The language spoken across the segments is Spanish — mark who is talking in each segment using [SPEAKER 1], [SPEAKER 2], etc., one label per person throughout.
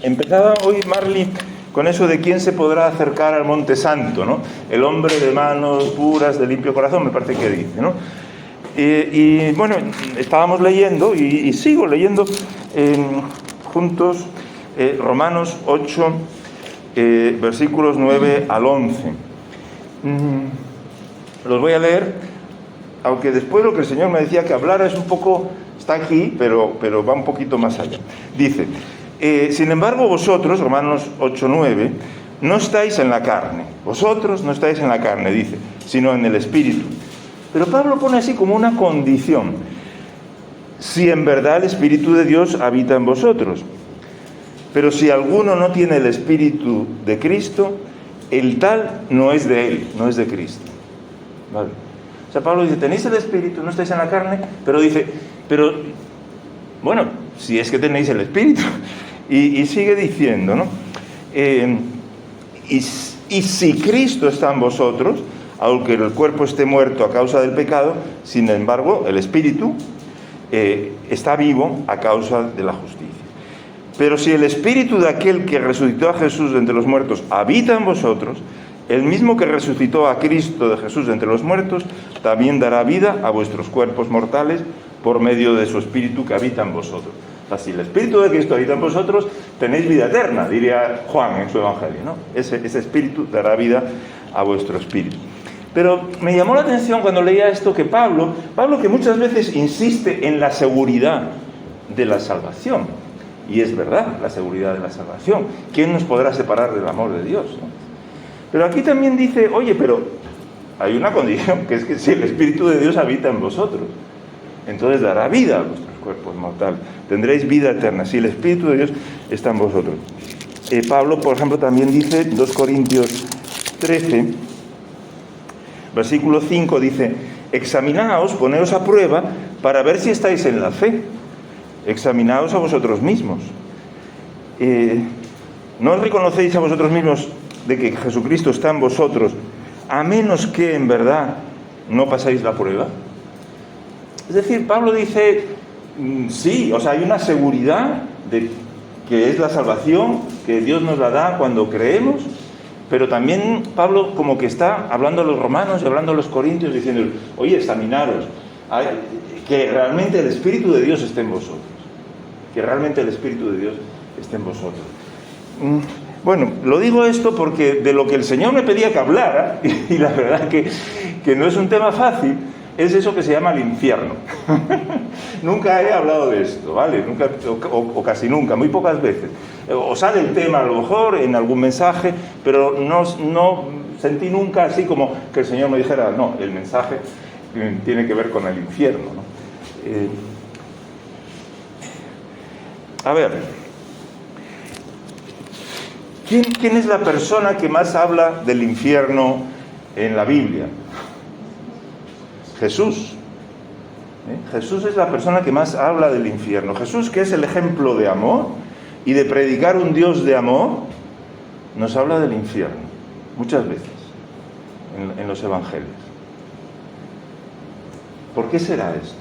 [SPEAKER 1] empezaba hoy Marley con eso de quién se podrá acercar al Monte Santo, ¿no? El hombre de manos puras, de limpio corazón, me parece que dice, ¿no? Y bueno, estábamos leyendo y sigo leyendo juntos Romanos 8, versículos 9 al 11. Los voy a leer, aunque después lo que el Señor me decía que hablara es un poco, está aquí, pero va un poquito más allá. Dice, sin embargo vosotros, Romanos 8, 9, no estáis en la carne. Vosotros no estáis en la carne, dice, sino en el Espíritu. Pero Pablo pone así como una condición. Si en verdad el Espíritu de Dios habita en vosotros. Pero si alguno no tiene el Espíritu de Cristo, el tal no es de él, no es de Cristo. ¿Vale? O sea, Pablo dice, tenéis el Espíritu, no estáis en la carne, pero dice, bueno, si es que tenéis el Espíritu. Y sigue diciendo, ¿no? Y si Cristo está en vosotros, aunque el cuerpo esté muerto a causa del pecado, sin embargo, el Espíritu está vivo a causa de la justicia. Pero si el Espíritu de aquel que resucitó a Jesús de entre los muertos habita en vosotros, el mismo que resucitó a Cristo de Jesús de entre los muertos, también dará vida a vuestros cuerpos mortales por medio de su Espíritu que habita en vosotros. O sea, si el Espíritu de Cristo habita en vosotros, tenéis vida eterna, diría Juan en su Evangelio, ¿no? Ese Espíritu dará vida a vuestro espíritu. Pero me llamó la atención cuando leía esto que Pablo que muchas veces insiste en la seguridad de la salvación. Y es verdad, la seguridad de la salvación. ¿Quién nos podrá separar del amor de Dios, ¿no? Pero aquí también dice, oye, pero hay una condición, que es que si el Espíritu de Dios habita en vosotros, entonces dará vida a vuestros cuerpos mortales. Tendréis vida eterna, si el Espíritu de Dios está en vosotros. Pablo, por ejemplo, también dice, 2 Corintios 13, versículo 5, dice, examinaos, poneos a prueba, para ver si estáis en la fe. Examinaos a vosotros mismos. ¿No os reconocéis a vosotros mismos de que Jesucristo está en vosotros, a menos que en verdad no pasáis la prueba? Es decir, Pablo dice, sí, o sea, hay una seguridad de que es la salvación, que Dios nos la da cuando creemos, pero también Pablo como que está hablando a los romanos y hablando a los corintios, diciendo, oye, examinaros, que realmente el Espíritu de Dios esté en vosotros. Que realmente el Espíritu de Dios esté en vosotros. Bueno, lo digo esto porque de lo que el Señor me pedía que hablara, y la verdad que no es un tema fácil, es eso que se llama el infierno. Nunca he hablado de esto, ¿vale? Nunca, o casi nunca, muy pocas veces. O sale el tema a lo mejor en algún mensaje, pero no sentí nunca así como que el Señor me dijera, no, el mensaje tiene que ver con el infierno, ¿no? A ver, ¿quién es la persona que más habla del infierno en la Biblia? Jesús. Jesús es la persona que más habla del infierno. Jesús, que es el ejemplo de amor y de predicar un Dios de amor, nos habla del infierno muchas veces en los evangelios. ¿Por qué será esto?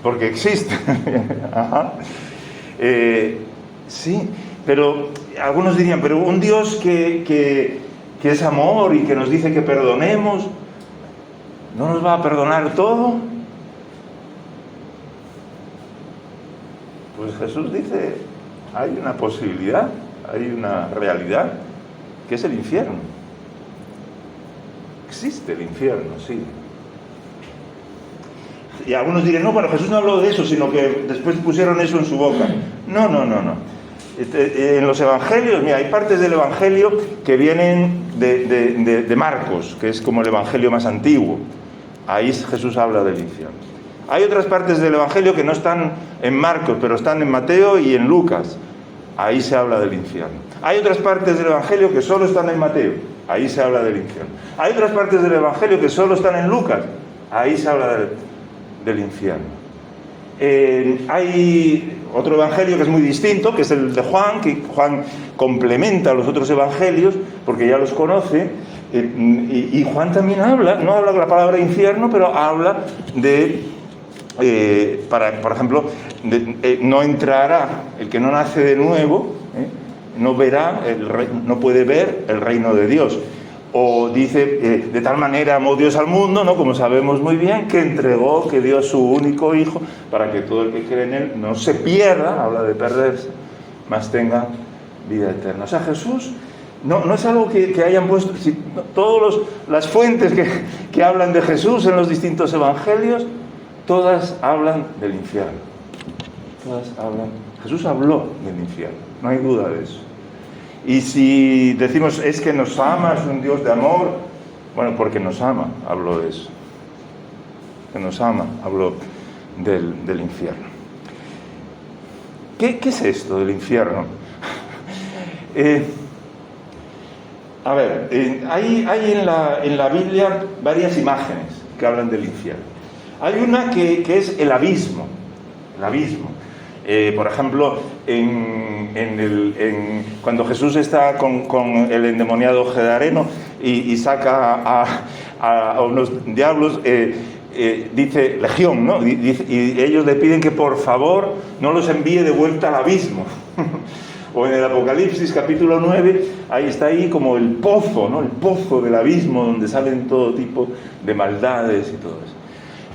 [SPEAKER 1] Porque existe. Ajá. Sí, pero algunos dirían, pero un Dios que es amor y que nos dice que perdonemos, ¿no nos va a perdonar todo? Pues Jesús dice, hay una posibilidad, hay una realidad, que es el infierno. Existe el infierno, sí. Y algunos dirán, no, bueno, Jesús no habló de eso, sino que después pusieron eso en su boca. No. En los evangelios, mira, hay partes del evangelio que vienen de Marcos, que es como el evangelio más antiguo. Ahí Jesús habla del infierno. Hay otras partes del evangelio que no están en Marcos, pero están en Mateo y en Lucas. Ahí se habla del infierno. Hay otras partes del evangelio que solo están en Mateo. Ahí se habla del infierno. Hay otras partes del evangelio que solo están en Lucas. Ahí se habla del infierno. Hay otro evangelio que es muy distinto, que es el de Juan, que Juan complementa a los otros evangelios porque ya los conoce, y Juan también habla, no habla de la palabra infierno, pero habla de por ejemplo, no entrará, el que no nace de nuevo, no verá, no puede ver el reino de Dios. O dice, de tal manera amó Dios al mundo, ¿no? Como sabemos muy bien, que entregó, que dio su único hijo, para que todo el que cree en él no se pierda, habla de perderse, mas tenga vida eterna. O sea, Jesús no es algo que hayan puesto, todas las fuentes que hablan de Jesús en los distintos evangelios, todas hablan del infierno. Todas hablan, Jesús habló del infierno, no hay duda de eso. Y si decimos, es que nos ama, es un Dios de amor, bueno, porque nos ama, habló de eso. Que nos ama, habló del infierno. ¿Qué es esto del infierno? Hay en la Biblia varias imágenes que hablan del infierno. Hay una que es el abismo. El abismo. Por ejemplo, cuando Jesús está con el endemoniado Gadareno y saca a unos diablos, dice legión, ¿no? Y ellos le piden que por favor no los envíe de vuelta al abismo. O en el Apocalipsis capítulo 9, ahí está como el pozo, ¿no? El pozo del abismo donde salen todo tipo de maldades y todo eso.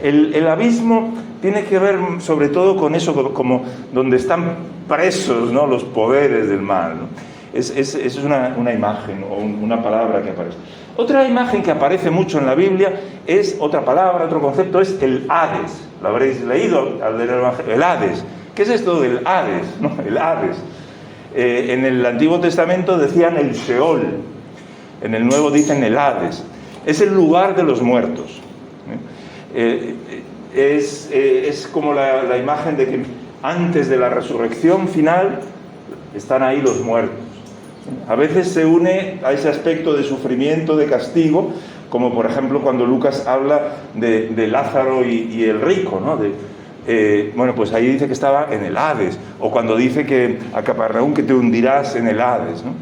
[SPEAKER 1] El abismo tiene que ver sobre todo con eso, como donde están presos, ¿no? Los poderes del mal, ¿no? Es una imagen o una palabra que aparece. Otra imagen que aparece mucho en la Biblia es otra palabra, otro concepto, es el Hades. Lo habréis leído al leer el Evangelio. El Hades. ¿Qué es esto del Hades? ¿No? El Hades. En el Antiguo Testamento decían el Sheol. En el Nuevo dicen el Hades. Es el lugar de los muertos. Es como la imagen de que antes de la resurrección final están ahí los muertos. A veces se une a ese aspecto de sufrimiento, de castigo, como por ejemplo cuando Lucas habla de Lázaro y el rico, ¿no? Bueno, pues ahí dice que estaba en el Hades, o cuando dice que a Capernaum que te hundirás en el Hades, ¿no?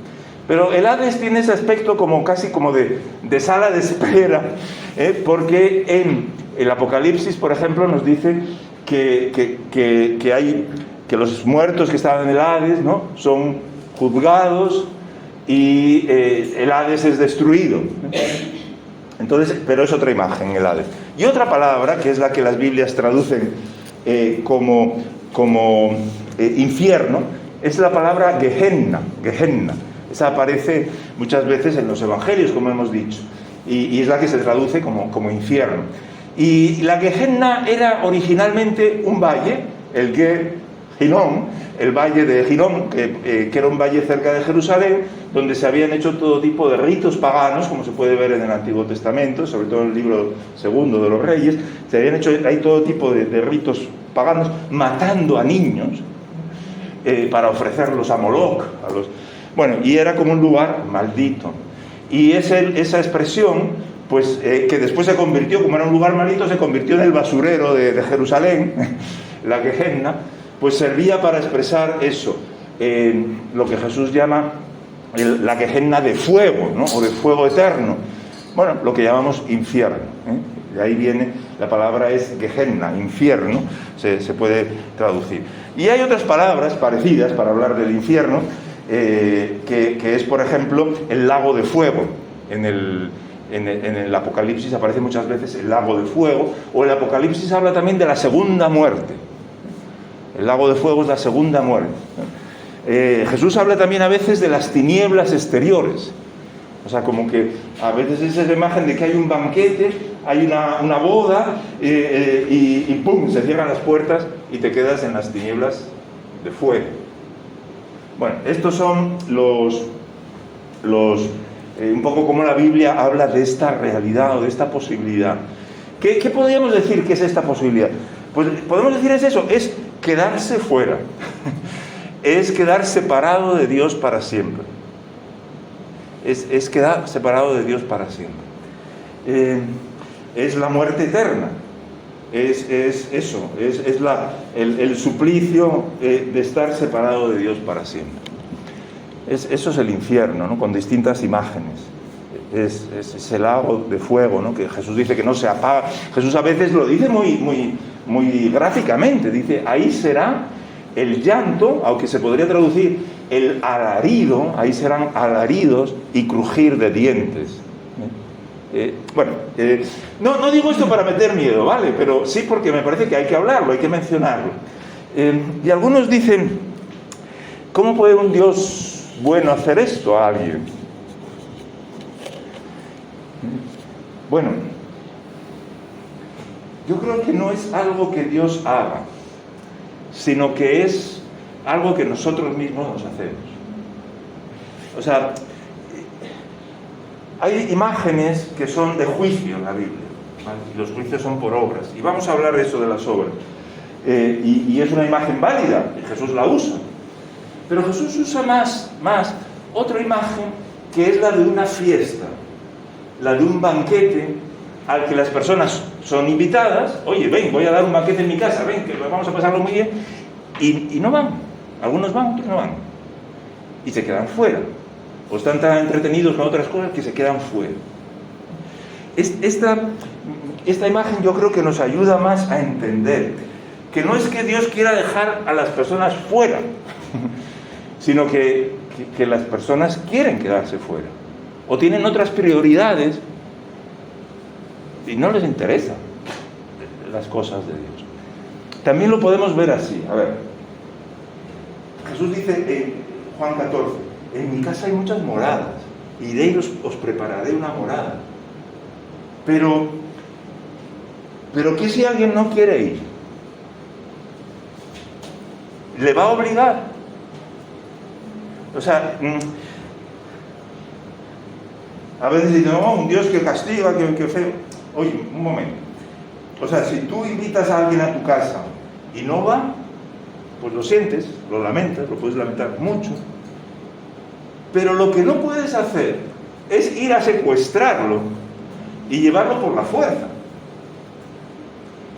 [SPEAKER 1] Pero el Hades tiene ese aspecto como casi como de sala de espera, porque en el Apocalipsis, por ejemplo, nos dice que los muertos que estaban en el Hades, ¿no? Son juzgados y el Hades es destruido. Entonces, pero es otra imagen, el Hades. Y otra palabra, que es la que las Biblias traducen como infierno, es la palabra Gehenna. Esa aparece muchas veces en los evangelios, como hemos dicho, y es la que se traduce como infierno. Y la Gehenna era originalmente un valle, el Hinnom, el valle de Hinnom, que era un valle cerca de Jerusalén, donde se habían hecho todo tipo de ritos paganos, como se puede ver en el Antiguo Testamento, sobre todo en el libro segundo de los Reyes. Se habían hecho ahí todo tipo de ritos paganos, matando a niños para ofrecerlos a Moloch, bueno, y era como un lugar maldito. Y esa expresión, pues que después se convirtió, como era un lugar maldito, se convirtió en el basurero de Jerusalén, la Gehenna, pues servía para expresar eso, lo que Jesús llama la Gehenna de fuego, ¿no? O de fuego eterno. Bueno, lo que llamamos infierno, De ahí viene, la palabra es Gehenna, infierno, se puede traducir. Y hay otras palabras parecidas para hablar del infierno, que es, por ejemplo, el lago de fuego. En el Apocalipsis aparece muchas veces el lago de fuego, o el Apocalipsis habla también de la segunda muerte. El lago de fuego es la segunda muerte. Jesús habla también a veces de las tinieblas exteriores. O sea, como que a veces es esa imagen de que hay un banquete, hay una boda, y ¡pum!, se cierran las puertas y te quedas en las tinieblas de fuego. Bueno, estos son un poco como la Biblia habla de esta realidad o de esta posibilidad. ¿Qué podríamos decir que es esta posibilidad? Pues podemos decir es eso, es quedarse fuera, es quedar separado de Dios para siempre, es quedar separado de Dios para siempre, es la muerte eterna, es eso, es el suplicio de estar separado de Dios para siempre. Eso es el infierno, ¿no? Con distintas imágenes. Es el lago de fuego, ¿no? Que Jesús dice que no se apaga. Jesús a veces lo dice muy muy gráficamente, dice, ahí será el llanto, aunque se podría traducir el alarido, ahí serán alaridos y crujir de dientes. No digo esto para meter miedo, ¿vale? Pero sí porque me parece que hay que hablarlo, hay que mencionarlo. Y algunos dicen, ¿cómo puede un Dios bueno hacer esto a alguien? Bueno, yo creo que no es algo que Dios haga, sino que es algo que nosotros mismos nos hacemos. O sea, hay imágenes que son de juicio en la Biblia, ¿vale? Y los juicios son por obras. Y vamos a hablar de eso de las obras. Y es una imagen válida, y Jesús la usa. Pero Jesús usa más otra imagen que es la de una fiesta, la de un banquete al que las personas son invitadas. Oye, ven, voy a dar un banquete en mi casa, ven, que vamos a pasarlo muy bien. Y no van. Algunos van, otros no van. Y se quedan fuera. O están tan entretenidos con otras cosas que se quedan fuera. Esta imagen yo creo que nos ayuda más a entender que no es que Dios quiera dejar a las personas fuera, sino que las personas quieren quedarse fuera. O tienen otras prioridades y no les interesan las cosas de Dios. También lo podemos ver así. A ver, Jesús dice en Juan 14, en mi casa hay muchas moradas, iré y os prepararé una morada. Pero ¿qué si alguien no quiere ir? ¿Le va a obligar? O sea, a veces dicen, no, un Dios que castiga, que feo. Oye, un momento. O sea, si tú invitas a alguien a tu casa y no va, pues lo sientes, lo lamentas, lo puedes lamentar mucho. Pero lo que no puedes hacer es ir a secuestrarlo y llevarlo por la fuerza.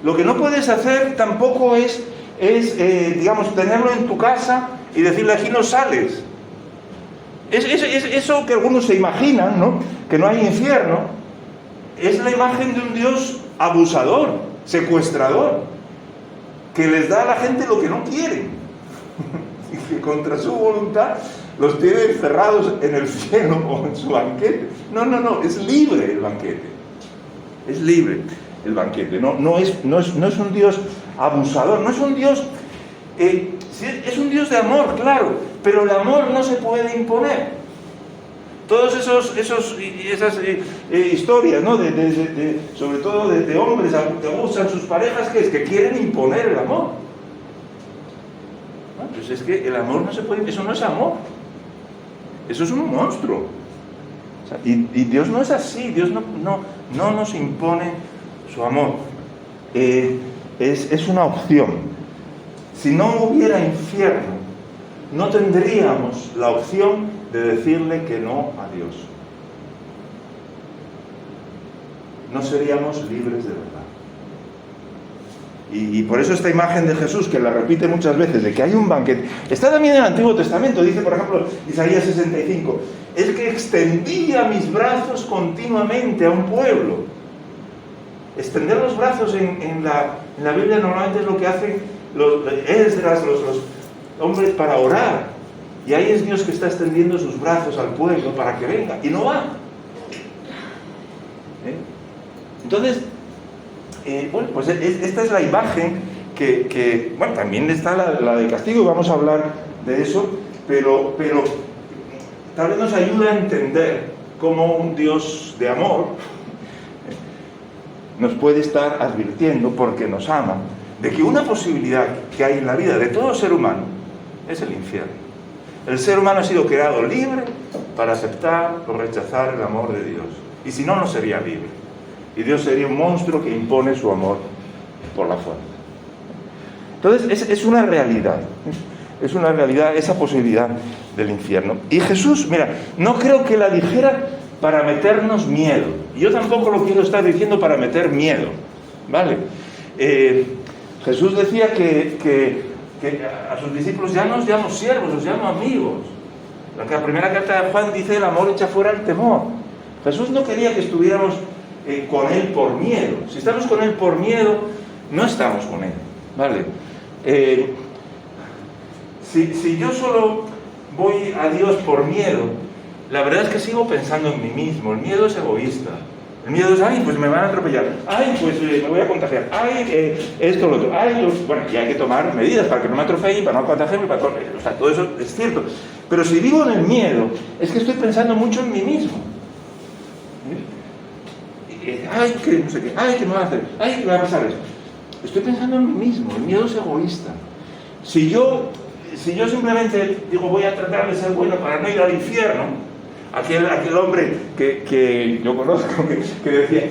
[SPEAKER 1] Lo que no puedes hacer tampoco es digamos, tenerlo en tu casa y decirle, aquí no sales. Es eso que algunos se imaginan, ¿no? Que no hay infierno. Es la imagen de un Dios abusador, secuestrador, que les da a la gente lo que no quieren. Y que contra su voluntad los tiene encerrados en el cielo o en su banquete. No, es libre el banquete. Es libre el banquete. No es un Dios abusador, no es un Dios... es un Dios de amor, claro, pero el amor no se puede imponer. Todas esas historias, ¿no? Sobre todo de hombres que abusan sus parejas, que quieren imponer el amor. ¿No? Pues es que el amor no se puede... Eso no es amor. Eso es un monstruo. O sea, y Dios no es así. Dios no nos impone su amor. Es una opción. Si no hubiera infierno, no tendríamos la opción de decirle que no a Dios. No seríamos libres de verdad. Y por eso esta imagen de Jesús, que la repite muchas veces, de que hay un banquete, está también en el Antiguo Testamento. Dice, por ejemplo, Isaías 65, es que extendía mis brazos continuamente a un pueblo. Extender los brazos en la Biblia normalmente es lo que hacen los Esdras, los hombres para orar. Y ahí es Dios que está extendiendo sus brazos al pueblo para que venga. Y no va. Entonces, pues esta es la imagen que también está la de castigo, y vamos a hablar de eso, pero tal vez nos ayuda a entender cómo un Dios de amor nos puede estar advirtiendo, porque nos ama, de que una posibilidad que hay en la vida de todo ser humano es el infierno. El ser humano ha sido creado libre para aceptar o rechazar el amor de Dios. Y si no, no sería libre. Y Dios sería un monstruo que impone su amor por la fuerza. Entonces, es una realidad. Es una realidad esa posibilidad del infierno. Y Jesús, mira, no creo que la dijera para meternos miedo. Y yo tampoco lo quiero estar diciendo para meter miedo. ¿Vale? Jesús decía que a sus discípulos ya no os llamo siervos, os llamo amigos. La primera carta de Juan dice, el amor echa fuera el temor. Jesús no quería que estuviéramos con Él por miedo. Si estamos con Él por miedo, no estamos con Él, ¿vale? Si yo solo voy a Dios por miedo, la verdad es que sigo pensando en mí mismo. El miedo es egoísta. El miedo es, ay, pues me van a atropellar, ay, pues me voy a contagiar, ay, esto, lo otro, ay, bueno, y hay que tomar medidas para que no me atropellen, para no contagiarme, o sea, todo eso es cierto. Pero si vivo en el miedo, es que estoy pensando mucho en mí mismo. Ay, que no sé qué, ay, que me va a hacer, ay, que me va a pasar eso. Estoy pensando en mí mismo, el miedo es egoísta. Si yo simplemente digo, voy a tratar de ser bueno para no ir al infierno, aquel hombre que yo conozco que decía,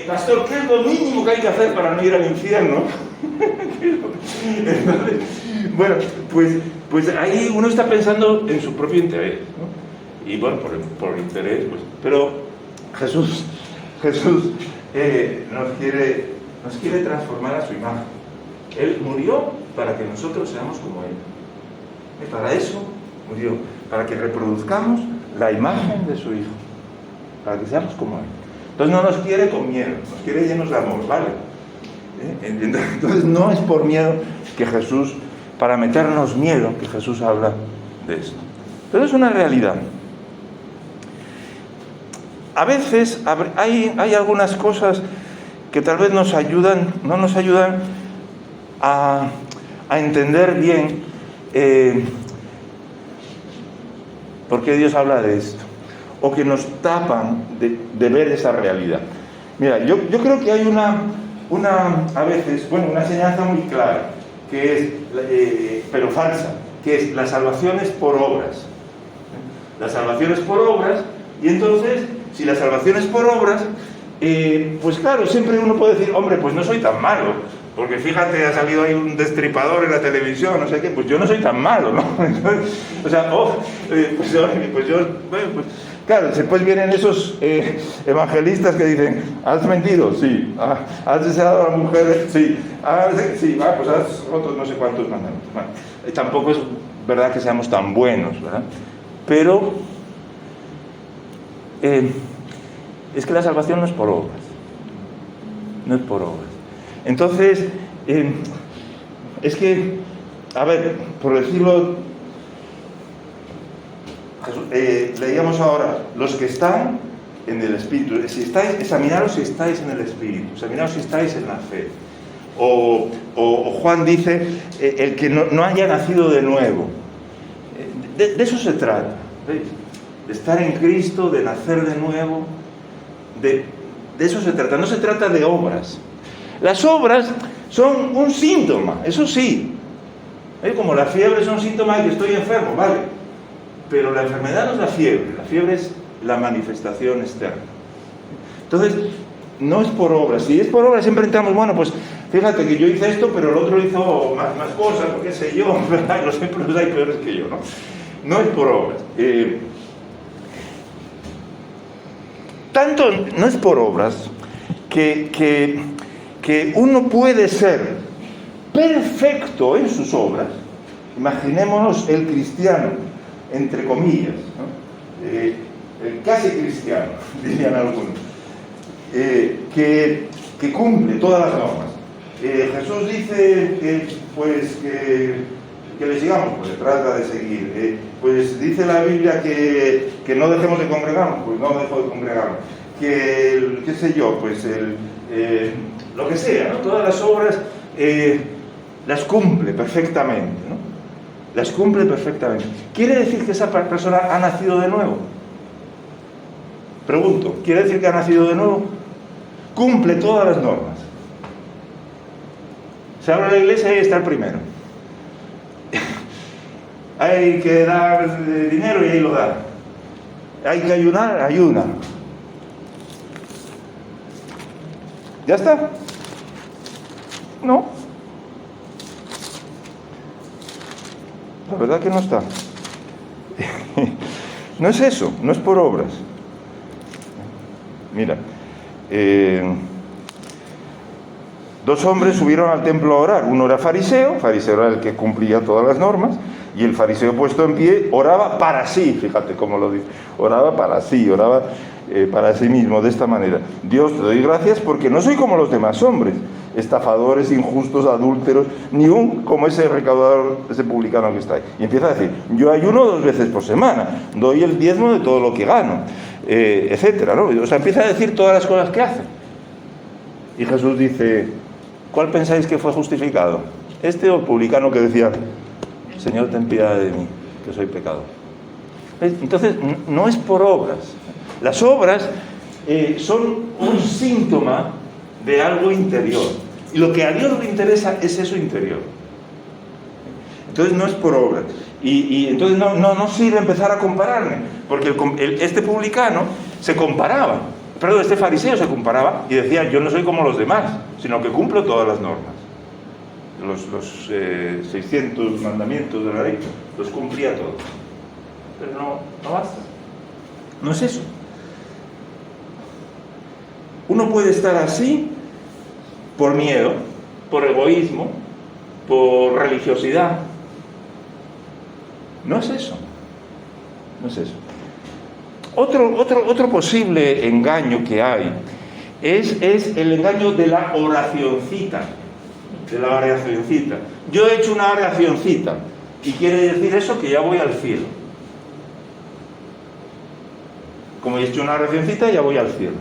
[SPEAKER 1] pastor, ¿qué es lo mínimo que hay que hacer para no ir al infierno? Entonces, bueno, pues ahí uno está pensando en su propio interés, ¿no? Y bueno, por interés, pues, pero Jesús nos quiere transformar a su imagen. Él murió para que nosotros seamos como Él. Y para eso murió, para que reproduzcamos la imagen de su Hijo, para que seamos como Él. Entonces no nos quiere con miedo, nos quiere llenos de amor, ¿vale? Entonces no es por miedo que Jesús, para meternos miedo, que Jesús habla de esto. Pero es una realidad. A veces hay algunas cosas que tal vez no nos ayudan a entender bien por qué Dios habla de esto, o que nos tapan de ver esa realidad. Mira, yo creo que hay a veces, una enseñanza muy clara, que es, pero falsa, que es la salvación es por obras. La salvación es por obras, y entonces, si la salvación es por obras, pues claro, siempre uno puede decir, hombre, pues no soy tan malo, porque fíjate, ha salido ahí un destripador en la televisión, no sé qué, pues yo no soy tan malo, ¿no? Entonces, o sea, claro, después vienen esos evangelistas que dicen, ¿has mentido? Sí. ¿Has deseado a la mujer? Sí. Sí, pues has roto no sé cuántos mandamientos. Bueno, tampoco es verdad que seamos tan buenos, ¿verdad? Pero es que la salvación no es por obras. No es por obras. Entonces, es que, a ver, por decirlo, leíamos ahora, los que están en el Espíritu, examinaros si estáis en el Espíritu, examinaros si estáis en la fe. O Juan dice, el que no haya nacido de nuevo. De eso se trata, ¿veis? De estar en Cristo, de nacer de nuevo, de eso se trata, no se trata de obras. Las obras son un síntoma, eso sí. Como la fiebre es un síntoma de que estoy enfermo, vale. Pero la enfermedad no es la fiebre es la manifestación externa. Entonces, no es por obras. Si es por obras, siempre entramos, bueno, pues fíjate que yo hice esto, pero el otro hizo más cosas, qué sé yo, ¿verdad? Los hay peores que yo, ¿no? No es por obras. Tanto no es por obras que uno puede ser perfecto en sus obras. Imaginémonos el cristiano, entre comillas, ¿no? El casi cristiano, dirían algunos, que cumple todas las normas. Jesús dice que le sigamos, pues se trata de seguir. Pues dice la Biblia que no dejemos de congregarnos, pues no dejo de congregarnos. Que qué sé yo, pues lo que sea, ¿no? Todas las obras las cumple perfectamente, ¿no? Las cumple perfectamente. ¿Quiere decir que esa persona ha nacido de nuevo? Pregunto, ¿quiere decir que ha nacido de nuevo? Cumple todas las normas. Se abre la iglesia y ahí está el primero. Hay que dar dinero y ahí lo da. Hay que ayunar, ayuna. ¿Ya está? No. La verdad que no está. No es eso, no es por obras. Mira, dos hombres subieron al templo a orar. Uno era fariseo era el que cumplía todas las normas, y el fariseo puesto en pie oraba para sí, fíjate cómo lo dice, oraba para sí, oraba para sí mismo, de esta manera: Dios, te doy gracias porque no soy como los demás hombres, estafadores, injustos, adúlteros, ni un como ese recaudador, ese publicano que está ahí. Y empieza a decir, yo ayuno 2 veces por semana, doy el diezmo de todo lo que gano, etcétera, ¿no? O sea, empieza a decir todas las cosas que hace. Y Jesús dice, ¿cuál pensáis que fue justificado? ¿Este o el publicano que decía, Señor, ten piedad de mí, que soy pecador? Entonces, no es por obras. Las obras son un síntoma de algo interior. Y lo que a Dios le interesa es eso interior. Entonces, no es por obras. Y entonces no sirve empezar a compararme. Porque este publicano se comparaba. Perdón, este fariseo se comparaba y decía, yo no soy como los demás, sino que cumplo todas las normas. Los 600 mandamientos de la ley, los cumplía todos. Pero no basta. No es eso. Uno puede estar así por miedo, por egoísmo, por religiosidad. No es eso. No es eso. Otro posible engaño que hay es el engaño de la oracioncita. De la oracioncita. Yo he hecho una oracioncita y quiere decir eso que ya voy al cielo. Como he hecho una oracioncita, ya voy al cielo.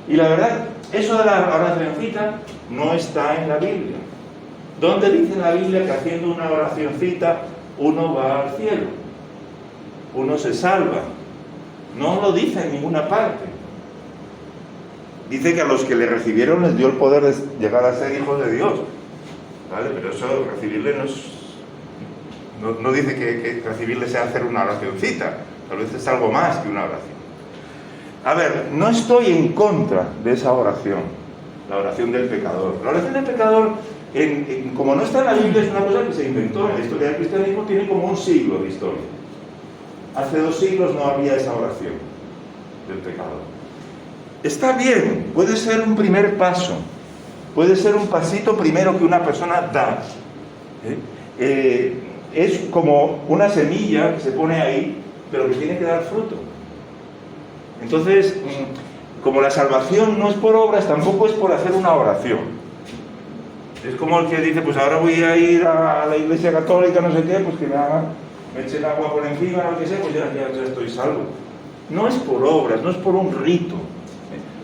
[SPEAKER 1] Y la verdad, eso de la oracioncita no está en la Biblia. ¿Dónde dice en la Biblia que haciendo una oracioncita uno va al cielo? Uno se salva. No lo dice en ninguna parte. Dice que a los que le recibieron les dio el poder de llegar a ser hijos de Dios. ¿Vale? Pero eso, recibirle no dice que recibirle sea hacer una oracioncita. Tal vez es algo más que una oración. A ver, no estoy en contra de esa oración, la oración del pecador. La oración del pecador, como no está en la Biblia, es una cosa que se inventó en la historia del cristianismo, tiene como un siglo de historia. Hace 2 siglos no había esa oración del pecador. Está bien, puede ser un primer paso, puede ser un pasito primero que una persona da. Es como una semilla que se pone ahí, pero que tiene que dar fruto. Entonces, como la salvación no es por obras, tampoco es por hacer una oración. Es como el que dice, pues ahora voy a ir a la iglesia católica, no sé qué, pues que me echen agua por encima, lo que sea, pues ya estoy salvo. No es por obras, no es por un rito.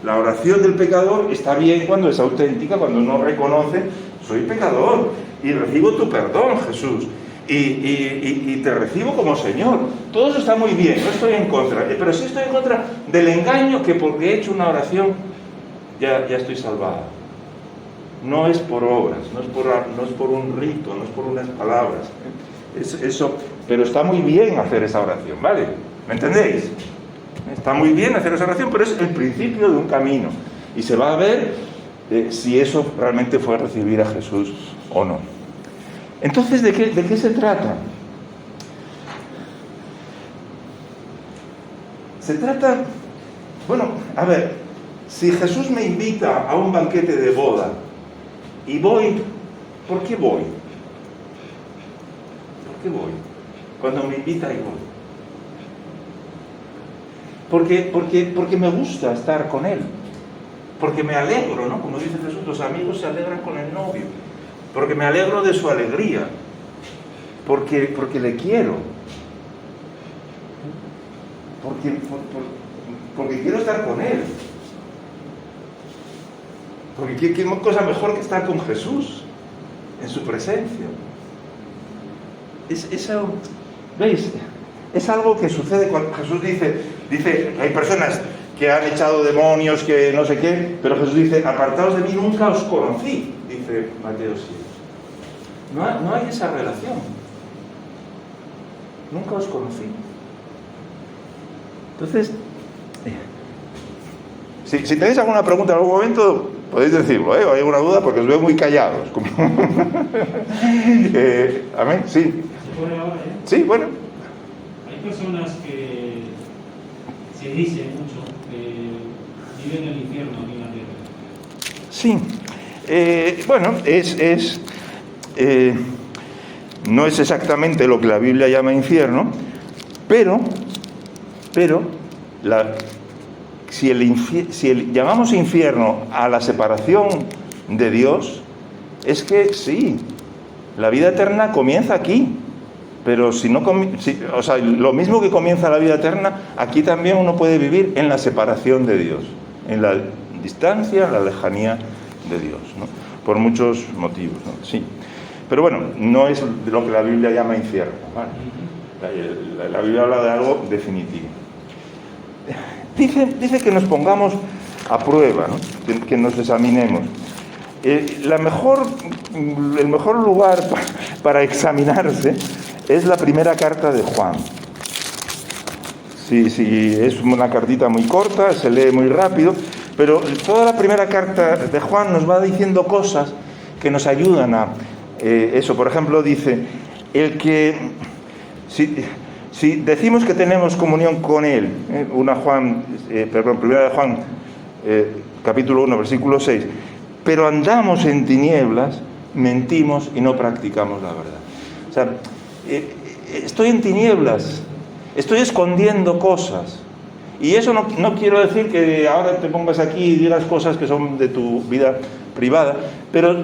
[SPEAKER 1] La oración del pecador está bien cuando es auténtica, cuando uno reconoce, soy pecador y recibo tu perdón, Jesús. Y te recibo como Señor. Todo eso está muy bien, no estoy en contra, pero sí estoy en contra del engaño que porque he hecho una oración ya estoy salvado. No es por obras, no es por un rito, no es por unas palabras. Eso, pero está muy bien hacer esa oración, ¿vale? ¿Me entendéis? Está muy bien hacer esa oración, pero es el principio de un camino. Y se va a ver si eso realmente fue recibir a Jesús o no. Entonces, ¿de qué se trata? Se trata, bueno, a ver, si Jesús me invita a un banquete de boda y voy, ¿por qué voy? ¿Por qué voy? Cuando me invita y voy. Porque me gusta estar con él. Porque me alegro, ¿no? Como dice Jesús, los amigos se alegran con el novio. Porque me alegro de su alegría. Porque le quiero. Porque quiero estar con él. Porque qué cosa mejor que estar con Jesús en su presencia. Eso, ¿veis? Es algo que sucede cuando Jesús dice, hay personas que han echado demonios, que no sé qué, pero Jesús dice, apartaos de mí, nunca os conocí, dice Mateo 7. No hay esa relación. Nunca os conocí. Entonces, si tenéis alguna pregunta en algún momento, podéis decirlo, ¿eh? O hay alguna duda, porque os veo muy callados. ¿Amén? Sí.
[SPEAKER 2] ¿Se pone ahora,
[SPEAKER 1] Sí, bueno.
[SPEAKER 2] Hay personas que se dice mucho que viven el infierno aquí en la tierra.
[SPEAKER 1] Sí. Bueno, no es exactamente lo que la Biblia llama infierno, pero si llamamos infierno a la separación de Dios es que sí, la vida eterna comienza aquí, pero si no, o sea, lo mismo que comienza la vida eterna, aquí también uno puede vivir en la separación de Dios, en la distancia, en la lejanía de Dios, ¿no? Por muchos motivos, ¿no? Sí. Pero bueno, no es lo que la Biblia llama infierno, ¿vale? La Biblia habla de algo definitivo. Dice que nos pongamos a prueba, ¿no? Que nos examinemos. El mejor lugar para examinarse es la primera carta de Juan. Sí, es una cartita muy corta, se lee muy rápido, pero toda la primera carta de Juan nos va diciendo cosas que nos ayudan a eso. Por ejemplo, dice, si decimos que tenemos comunión con Él, primera de Juan, capítulo 1, versículo 6, pero andamos en tinieblas, mentimos y no practicamos la verdad. O sea, estoy en tinieblas, estoy escondiendo cosas. Y eso no quiero decir que ahora te pongas aquí y digas cosas que son de tu vida privada, pero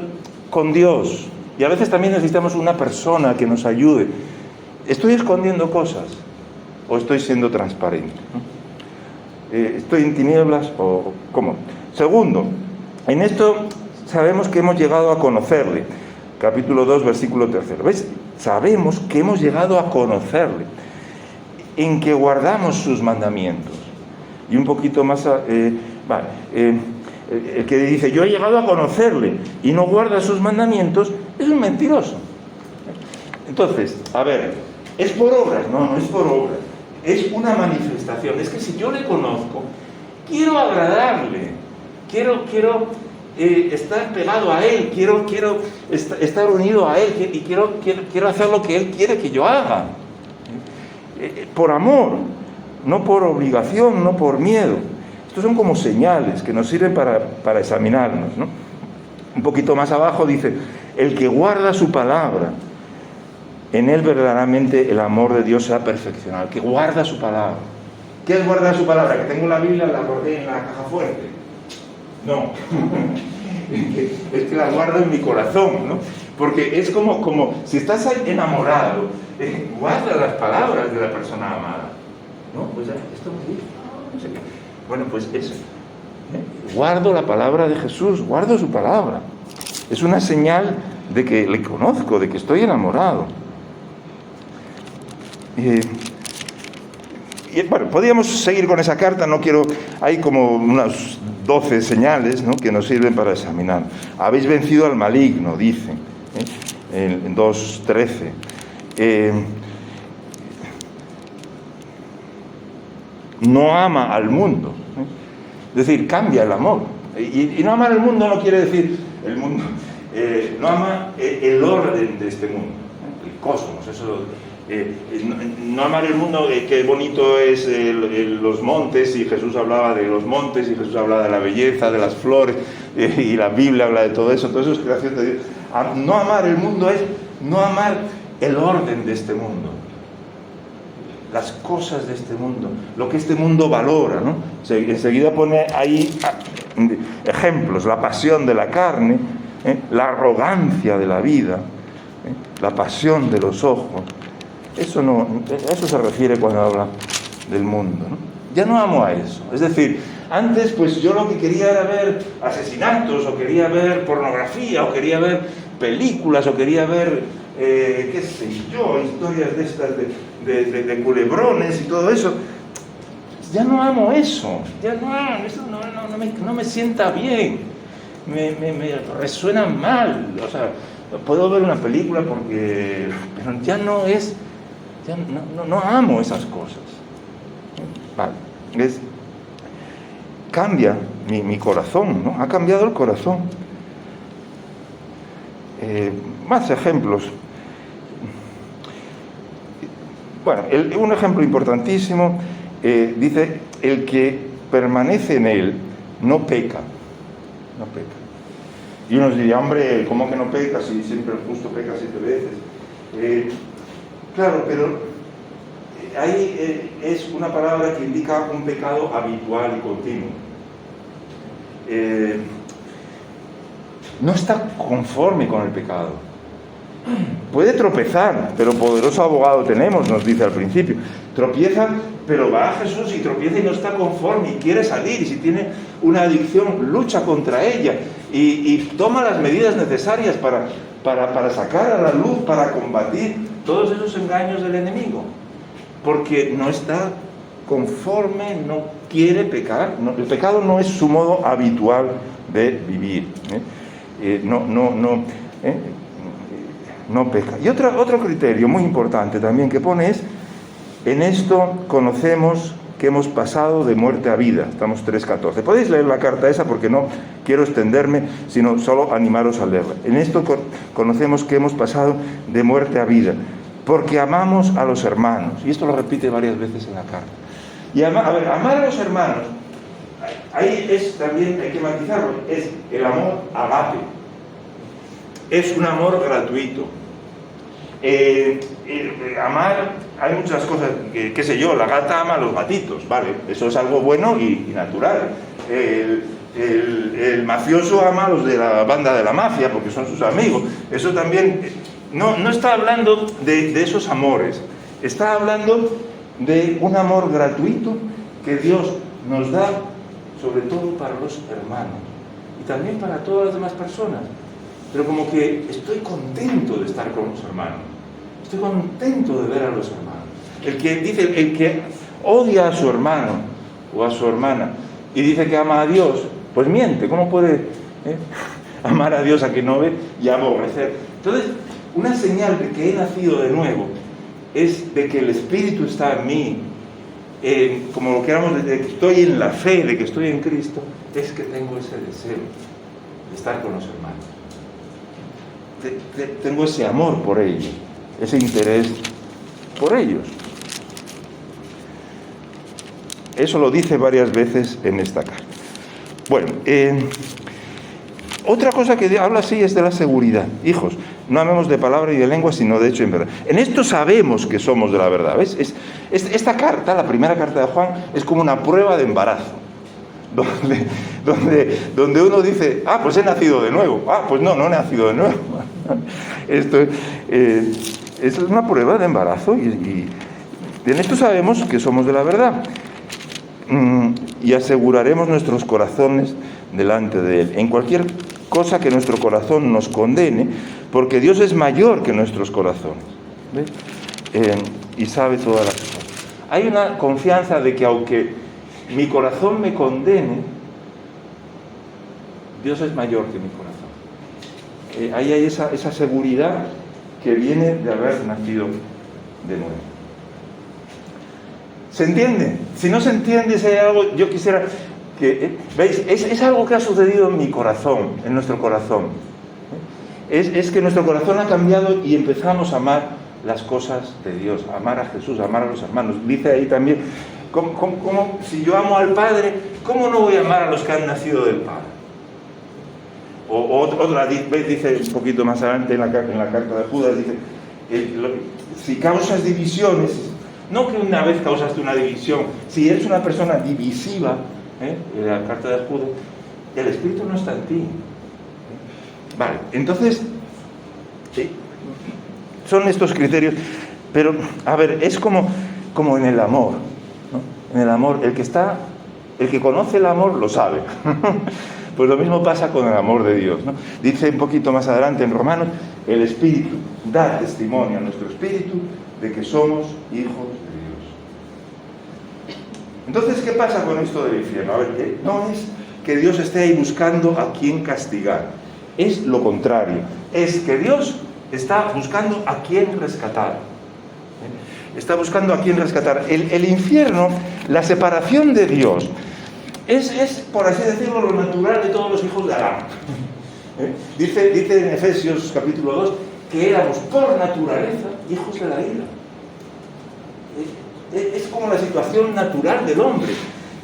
[SPEAKER 1] con Dios. Y a veces también necesitamos una persona que nos ayude. ¿Estoy escondiendo cosas o estoy siendo transparente? ¿Estoy en tinieblas o cómo? Segundo, en esto sabemos que hemos llegado a conocerle. Capítulo 2, versículo 3. ¿Ves? Sabemos que hemos llegado a conocerle, en que guardamos sus mandamientos. Y un poquito más... el que dice, yo he llegado a conocerle y no guarda sus mandamientos, es un mentiroso. Entonces, a ver, ¿es por obras? No es por obras. Es una manifestación. Es que si yo le conozco, quiero agradarle, quiero estar pegado a Él, quiero estar unido a Él y quiero hacer lo que Él quiere que yo haga. Por amor, no por obligación, no por miedo. Estos son como señales que nos sirven para examinarnos, ¿no? Un poquito más abajo dice, el que guarda su palabra, en él verdaderamente el amor de Dios se ha perfeccionado. El que guarda su palabra. ¿Qué es guardar su palabra? Que tengo la Biblia, la guardé en la caja fuerte. No. Es que la guardo en mi corazón, ¿no? Porque es como si estás enamorado, guarda las palabras de la persona amada. No, pues ya, esto me dice. No sé qué. Bueno, pues eso. Guardo la palabra de Jesús, guardo su palabra. Es una señal de que le conozco, de que estoy enamorado. Bueno, podríamos seguir con esa carta, no quiero... Hay como unas 12 señales, ¿no?, que nos sirven para examinar. Habéis vencido al maligno, dice, en 2:13. No ama al mundo. Es decir, cambia el amor. Y no amar el mundo no quiere decir el mundo. No ama el orden de este mundo, el cosmos. Eso, no amar el mundo, qué bonito es los montes, y Jesús hablaba de los montes, y Jesús hablaba de la belleza, de las flores, y la Biblia habla de todo eso es creación de Dios. No amar el mundo es no amar el orden de este mundo, las cosas de este mundo, lo que este mundo valora, ¿no? Enseguida pone ahí ejemplos: la pasión de la carne, la arrogancia de la vida, la pasión de los ojos. Eso se refiere cuando habla del mundo, ¿no? Ya no amo a eso. Es decir, antes pues yo lo que quería era ver asesinatos, o quería ver pornografía, o quería ver películas, o quería ver, qué sé yo, historias de estas de culebrones y todo eso. Ya no amo eso. Ya no amo, eso no me sienta bien. Me resuena mal. O sea, puedo ver una película pero ya no es... Ya no amo esas cosas. Vale. Cambia mi corazón, ¿no? Ha cambiado el corazón. Más ejemplos. Bueno, un ejemplo importantísimo, dice, el que permanece en él no peca. No peca. Y uno diría, hombre, ¿cómo que no peca si siempre el justo peca 7 veces? Claro, pero ahí es una palabra que indica un pecado habitual y continuo. no está conforme con el pecado. Puede tropezar, pero poderoso abogado tenemos, nos dice al principio. Tropieza, pero va a Jesús y tropieza y no está conforme y quiere salir. Y si tiene una adicción, lucha contra ella y toma las medidas necesarias para sacar a la luz, para combatir todos esos engaños del enemigo. Porque no está conforme, no quiere pecar. No, el pecado no es su modo habitual de vivir. No peca. Y otro criterio muy importante también que pone es: en esto conocemos que hemos pasado de muerte a vida. Estamos 3:14. Podéis leer la carta esa porque no quiero extenderme, sino solo animaros a leerla. En esto conocemos que hemos pasado de muerte a vida, porque amamos a los hermanos. Y esto lo repite varias veces en la carta. Y amar a los hermanos, ahí es también, hay que matizarlo, es el amor agape. Es un amor gratuito. Amar, hay muchas cosas, qué sé yo, la gata ama a los gatitos, vale, eso es algo bueno y natural. El mafioso ama a los de la banda de la mafia porque son sus amigos. Eso también, no está hablando de esos amores, está hablando de un amor gratuito que Dios nos da, sobre todo para los hermanos y también para todas las demás personas. Pero como que estoy contento de estar con los hermanos, estoy contento de ver a los hermanos. El que odia a su hermano o a su hermana y dice que ama a Dios, pues miente. ¿Cómo puede amar a Dios a que no ve y aborrecer? Entonces, una señal de que he nacido de nuevo es de que el Espíritu está en mí, como lo queramos, de que estoy en la fe, de que estoy en Cristo, es que tengo ese deseo de estar con los hermanos. Tengo ese amor por ellos, ese interés por ellos. Eso lo dice varias veces en esta carta. Bueno, otra cosa que habla así es de la seguridad. Hijos, no amemos de palabra y de lengua, sino de hecho en verdad. En esto sabemos que somos de la verdad. ¿Ves? Esta carta, la primera carta de Juan, es como una prueba de embarazo. Donde uno dice, pues he nacido de nuevo. Pues no he nacido de nuevo. Esto es una prueba de embarazo y en esto sabemos que somos de la verdad. Y aseguraremos nuestros corazones delante de Él. En cualquier cosa que nuestro corazón nos condene, porque Dios es mayor que nuestros corazones. ¿Ves? Y sabe todas las cosas. Hay una confianza de que aunque mi corazón me condene, Dios es mayor que mi corazón. Ahí hay esa seguridad que viene de haber nacido de nuevo. ¿Se entiende? Si no se entiende, si hay algo, yo quisiera que... ¿Veis? Es algo que ha sucedido en mi corazón, en nuestro corazón. Es que nuestro corazón ha cambiado y empezamos a amar las cosas de Dios, a amar a Jesús, a amar a los hermanos. Dice ahí también, ¿cómo, si yo amo al Padre, ¿cómo no voy a amar a los que han nacido del Padre? Otra dice un poquito más adelante en la carta de Judas, dice, si causas divisiones, no que una vez causaste una división, si eres una persona divisiva, en la carta de Judas, el Espíritu no está en ti. Vale, entonces, son estos criterios, pero, a ver, es como en el amor, ¿no? En el amor, el que conoce el amor lo sabe. Pues lo mismo pasa con el amor de Dios, ¿no? Dice un poquito más adelante en Romanos, el Espíritu da testimonio a nuestro espíritu de que somos hijos de Dios. Entonces, ¿qué pasa con esto del infierno? A ver, no es que Dios esté ahí buscando a quién castigar, es lo contrario, es que Dios está buscando a quién rescatar. Está buscando a quién rescatar. El infierno, la separación de Dios, es, por así decirlo, lo natural de todos los hijos de Adán. Dice en Efesios capítulo 2 que éramos por naturaleza hijos de la ira. Es como la situación natural del hombre,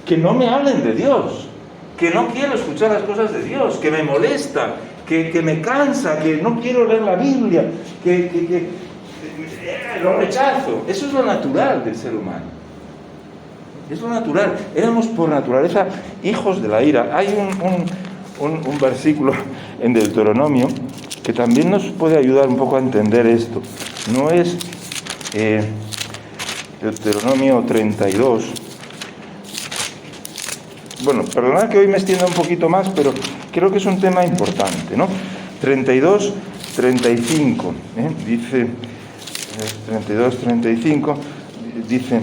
[SPEAKER 1] que no me hablen de Dios, que no quiero escuchar las cosas de Dios, que me molesta, que me cansa, que no quiero leer la Biblia, que lo rechazo. Eso es lo natural del ser humano. Es lo natural. Éramos por naturaleza hijos de la ira. Hay un versículo en Deuteronomio, que también nos puede ayudar un poco a entender esto. No es Deuteronomio 32. Bueno, perdonad que hoy me extienda un poquito más, pero creo que es un tema importante, ¿no? 32, 35, dice, 32, 35, dice,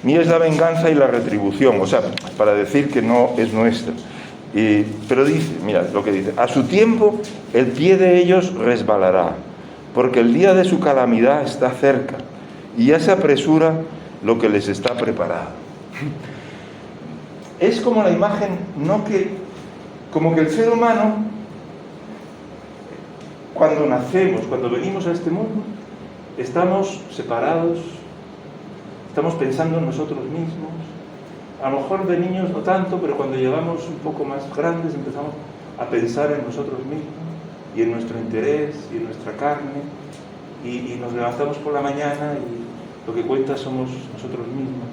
[SPEAKER 1] mía es la venganza y la retribución, o sea, para decir que no es nuestra. Pero dice, mira lo que dice, a su tiempo el pie de ellos resbalará, porque el día de su calamidad está cerca, y ya se apresura lo que les está preparado. Es como la imagen, como que el ser humano, cuando nacemos, cuando venimos a este mundo, estamos separados, estamos pensando en nosotros mismos. A lo mejor de niños no tanto, pero cuando llegamos un poco más grandes empezamos a pensar en nosotros mismos y en nuestro interés y en nuestra carne, y nos levantamos por la mañana y lo que cuenta somos nosotros mismos.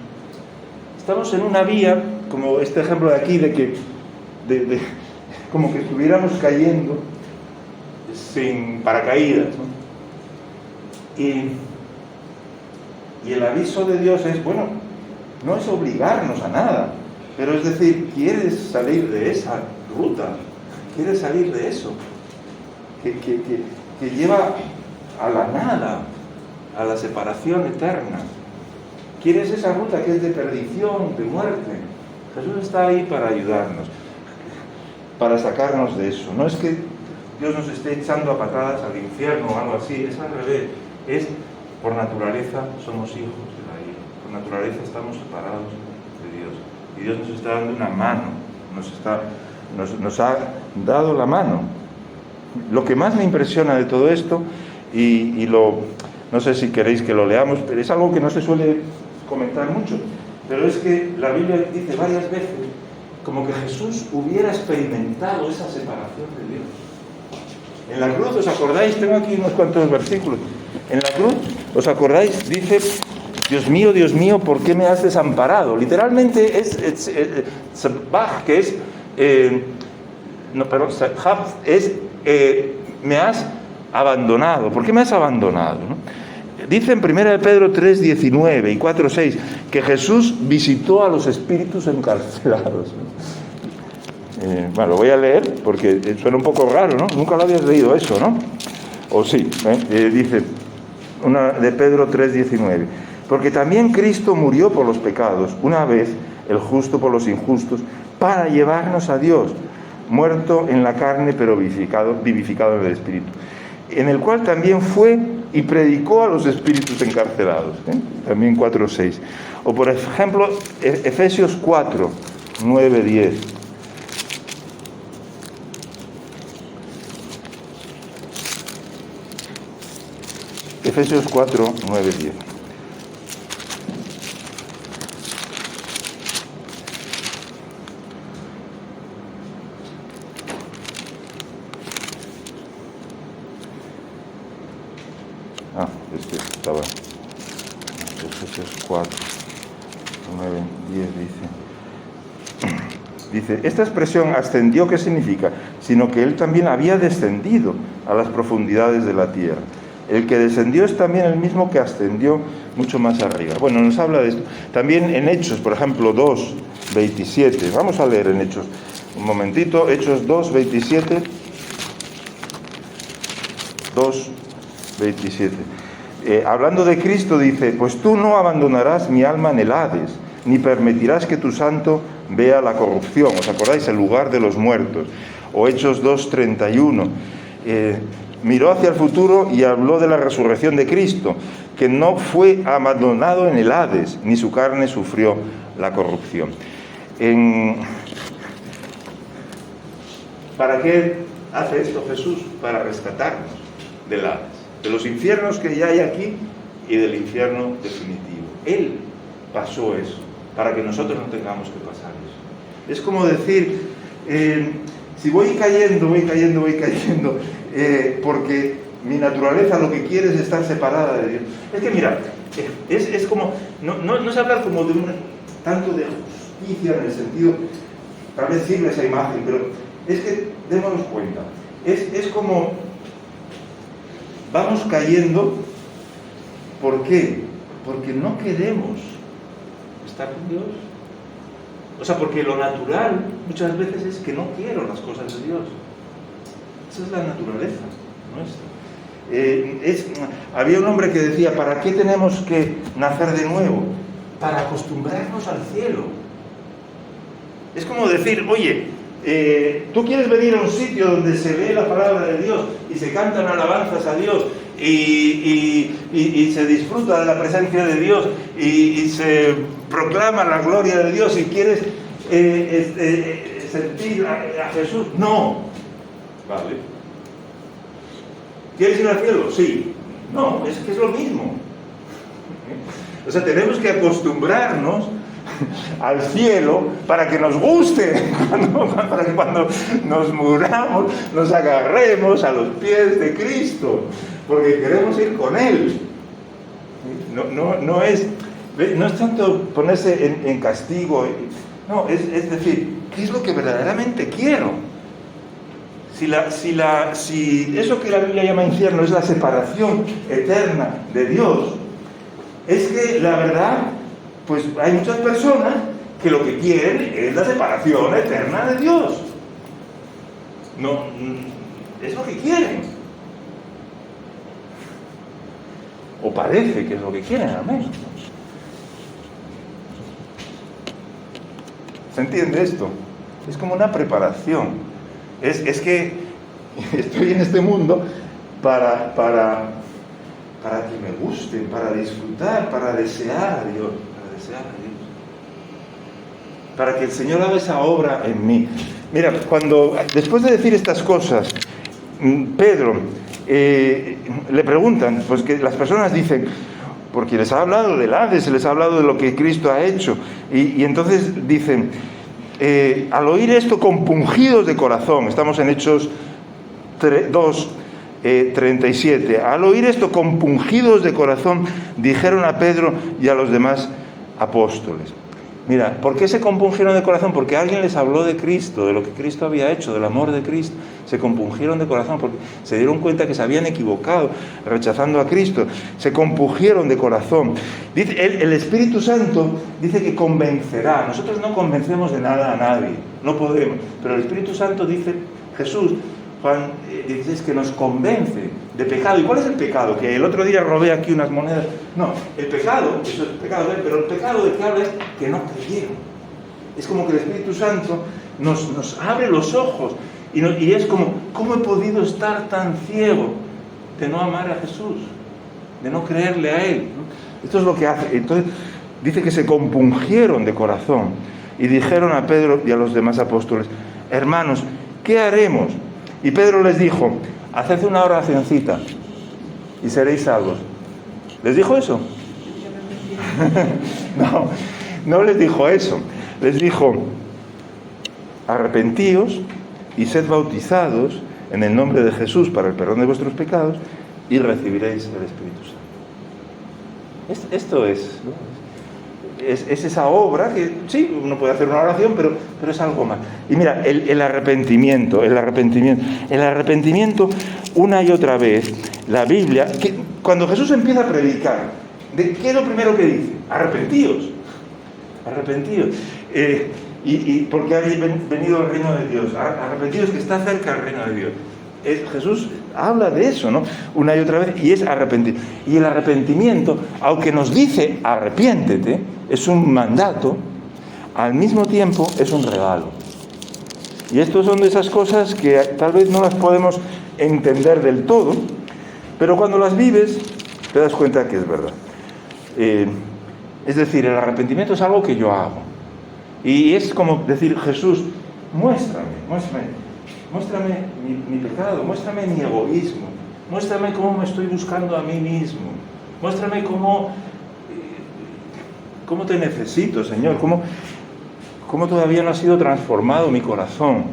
[SPEAKER 1] Estamos en una vía, como este ejemplo de aquí, como que estuviéramos cayendo sin paracaídas, ¿no? Y el aviso de Dios es, bueno, no es obligarnos a nada, pero es decir, quieres salir de esa ruta, quieres salir de eso, que lleva a la nada, a la separación eterna. ¿Quieres esa ruta que es de perdición, de muerte? Jesús está ahí para ayudarnos, para sacarnos de eso. No es que Dios nos esté echando a patadas al infierno o algo así, es al revés. Es, por naturaleza, somos hijos de la ira. Por naturaleza estamos separados de Dios. Y Dios nos está dando una mano, nos ha dado la mano. Lo que más me impresiona de todo esto, no sé si queréis que lo leamos, pero es algo que no se suele comentar mucho, pero es que la Biblia dice varias veces como que Jesús hubiera experimentado esa separación de Dios. En la cruz, ¿os acordáis? Tengo aquí unos cuantos versículos. En la cruz, ¿os acordáis? Dice, Dios mío, ¿por qué me has desamparado? Literalmente es que es me has abandonado. ¿Por qué me has abandonado? ¿No? Dice en 1 Pedro 3:19 y 4:6 que Jesús visitó a los espíritus encarcelados. Bueno, lo voy a leer porque suena un poco raro, ¿no? Nunca lo habías leído eso, ¿no? O sí, dice de Pedro 3:19, porque también Cristo murió por los pecados, una vez el justo por los injustos, para llevarnos a Dios, muerto en la carne pero vivificado en el espíritu, en el cual también fue y predicó a los espíritus encarcelados, también 4:6. O por ejemplo, Efesios 4:9-10. Efesios 4:9-10. Estaba Efesios 4, 9, 10 dice, esta expresión ascendió, ¿qué significa? Sino que él también había descendido a las profundidades de la tierra. El que descendió es también el mismo que ascendió mucho más arriba. Bueno, nos habla de esto. También en Hechos, por ejemplo, 2:27. Vamos a leer en Hechos un momentito. Hechos 2:27. 2:27. Hablando de Cristo dice, pues tú no abandonarás mi alma en el Hades, ni permitirás que tu santo vea la corrupción. ¿Os acordáis? El lugar de los muertos. O Hechos 2:31. Miró hacia el futuro y habló de la resurrección de Cristo, que no fue abandonado en el Hades, ni su carne sufrió la corrupción. ¿Para qué hace esto Jesús? Para rescatarnos del Hades, de los infiernos que ya hay aquí y del infierno definitivo. Él pasó eso, para que nosotros no tengamos que pasar eso. Es como decir, si voy cayendo, porque mi naturaleza lo que quiere es estar separada de Dios. Es que mira, es como, no es hablar como de tanto de justicia en el sentido, tal vez sirve esa imagen, pero es que démonos cuenta, es como vamos cayendo. ¿Por qué? Porque no queremos estar con Dios. O sea, porque lo natural muchas veces es que no quiero las cosas de Dios. Esa es la naturaleza nuestra. Había un hombre que decía, ¿para qué tenemos que nacer de nuevo? Para acostumbrarnos al cielo. Es como decir, oye, tú quieres venir a un sitio donde se lee la palabra de Dios y se cantan alabanzas a Dios y se disfruta de la presencia de Dios y se proclama la gloria de Dios y quieres sentir a Jesús. No. Vale. ¿Quieres ir al cielo? Sí. No, es que es lo mismo. O sea, tenemos que acostumbrarnos al cielo para que nos guste, para que cuando nos muramos nos agarremos a los pies de Cristo, porque queremos ir con Él. No es tanto ponerse en castigo, no, es decir, ¿qué es lo que verdaderamente quiero? Si eso que la Biblia llama infierno es la separación eterna de Dios, es que la verdad, pues hay muchas personas que lo que quieren es la separación eterna de Dios. No, es lo que quieren. O parece que es lo que quieren, al menos. ¿Se entiende esto? Es como una preparación. Es que estoy en este mundo para que me guste, para disfrutar, para desear a Dios. Para que el Señor haga esa obra en mí. Mira, después de decir estas cosas, Pedro le preguntan, pues que las personas dicen, porque les ha hablado del Hades, les ha hablado de lo que Cristo ha hecho, y entonces dicen, al oír esto compungidos de corazón, estamos en Hechos 2:37, al oír esto compungidos de corazón, dijeron a Pedro y a los demás apóstoles. Mira, ¿por qué se compungieron de corazón? Porque alguien les habló de Cristo, de lo que Cristo había hecho, del amor de Cristo. Se compungieron de corazón porque se dieron cuenta que se habían equivocado rechazando a Cristo. Se compungieron de corazón. Dice, el Espíritu Santo dice que convencerá. Nosotros no convencemos de nada a nadie, no podemos. Pero el Espíritu Santo dice, Jesús, Juan 16, que nos convence de pecado. ¿Y cuál es el pecado? Que el otro día robé aquí unas monedas. No, el pecado, eso es pecado, pero el pecado de que habla es que no creyeron. Es como que el Espíritu Santo nos abre los ojos y es como, ¿cómo he podido estar tan ciego de no amar a Jesús? De no creerle a Él. Esto es lo que hace. Entonces, dice que se compungieron de corazón y dijeron a Pedro y a los demás apóstoles, hermanos, ¿qué haremos? Y Pedro les dijo, haced una oracioncita y seréis salvos. ¿Les dijo eso? No les dijo eso. Les dijo, arrepentíos y sed bautizados en el nombre de Jesús para el perdón de vuestros pecados y recibiréis el Espíritu Santo. Esto es, ¿no? Es esa obra que, sí, uno puede hacer una oración, pero es algo más. Y mira, el arrepentimiento, una y otra vez, la Biblia, cuando Jesús empieza a predicar, ¿qué es lo primero que dice? Arrepentíos. Y porque ha venido el reino de Dios. Arrepentíos, que está cerca el reino de Dios. Jesús habla de eso, ¿no? Una y otra vez, y es arrepentir. Y el arrepentimiento, aunque nos dice arrepiéntete, es un mandato, al mismo tiempo es un regalo. Y estos son de esas cosas que tal vez no las podemos entender del todo, pero cuando las vives te das cuenta que es verdad. Es decir, el arrepentimiento es algo que yo hago. Y es como decir, Jesús, muéstrame mi pecado, muéstrame mi egoísmo, muéstrame cómo me estoy buscando a mí mismo, muéstrame cómo te necesito, Señor, cómo todavía no ha sido transformado mi corazón.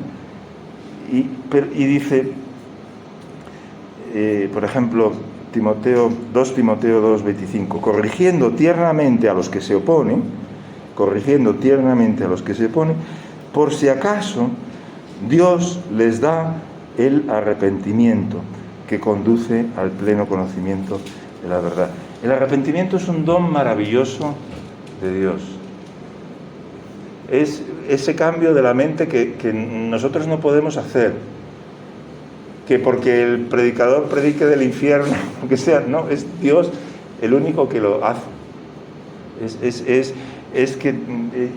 [SPEAKER 1] Y dice, por ejemplo, 2 Timoteo 2:25, corrigiendo tiernamente a los que se oponen, por si acaso Dios les da el arrepentimiento que conduce al pleno conocimiento de la verdad. El arrepentimiento es un don maravilloso de Dios. Es ese cambio de la mente que nosotros no podemos hacer. Que porque el predicador predique del infierno, lo que sea, no, es Dios el único que lo hace.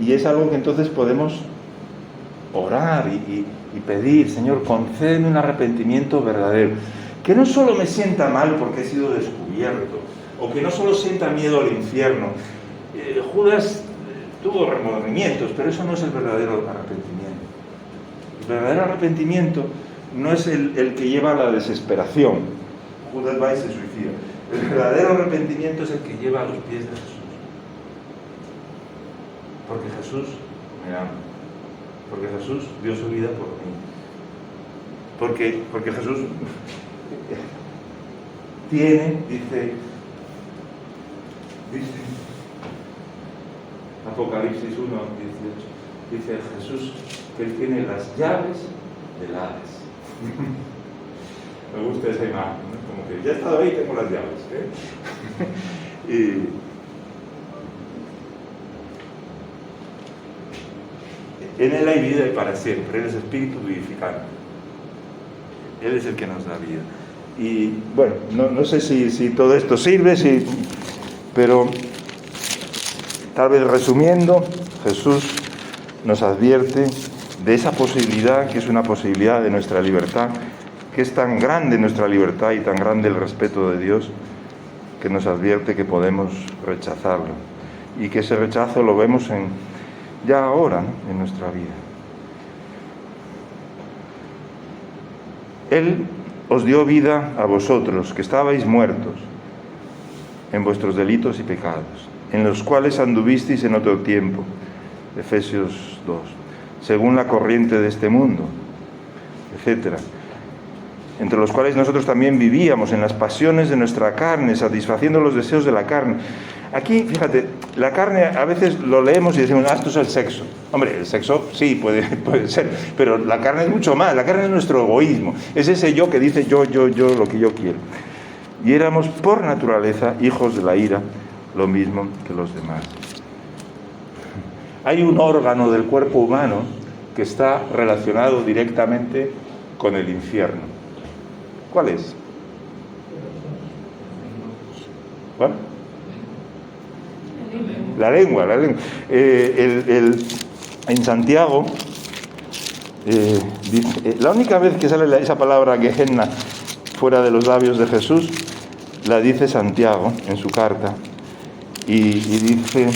[SPEAKER 1] Y es algo que entonces podemos orar y pedir: Señor, concédeme un arrepentimiento verdadero. Que no solo me sienta mal porque he sido descubierto, o que no solo sienta miedo al infierno. Judas tuvo remordimientos, pero eso no es el verdadero arrepentimiento. El verdadero arrepentimiento no es el que lleva a la desesperación. Judas va y se suicida. El verdadero arrepentimiento es el que lleva a los pies de Jesús. Porque Jesús me ama. Porque Jesús dio su vida por mí. Porque Jesús tiene, dice Apocalipsis 1:18, dice Jesús que Él tiene las llaves del Hades. Me gusta esa imagen, ¿no? Como que ya he estado ahí, tengo las llaves, En Él hay vida y para siempre. Él es espíritu vivificante. Él es el que nos da vida. Y bueno, no sé si todo esto sirve, pero tal vez resumiendo, Jesús nos advierte de esa posibilidad, que es una posibilidad de nuestra libertad, que es tan grande nuestra libertad y tan grande el respeto de Dios, que nos advierte que podemos rechazarlo. Y que ese rechazo lo vemos ya ahora, ¿no?, en nuestra vida. Él os dio vida a vosotros, que estabais muertos en vuestros delitos y pecados, en los cuales anduvisteis en otro tiempo, Efesios 2, según la corriente de este mundo, etcétera, entre los cuales nosotros también vivíamos en las pasiones de nuestra carne, satisfaciendo los deseos de la carne. Aquí, fíjate, la carne a veces lo leemos y decimos: esto es el sexo. Hombre, el sexo sí puede ser, pero la carne es mucho más. La carne es nuestro egoísmo, es ese yo que dice yo, lo que yo quiero. Y éramos por naturaleza hijos de la ira, lo mismo que los demás. Hay un órgano del cuerpo humano que está relacionado directamente con el infierno. ¿Cuál es? ¿Cuál? La lengua. En Santiago, la única vez que sale esa palabra Gehenna fuera de los labios de Jesús, la dice Santiago en su carta, y dice: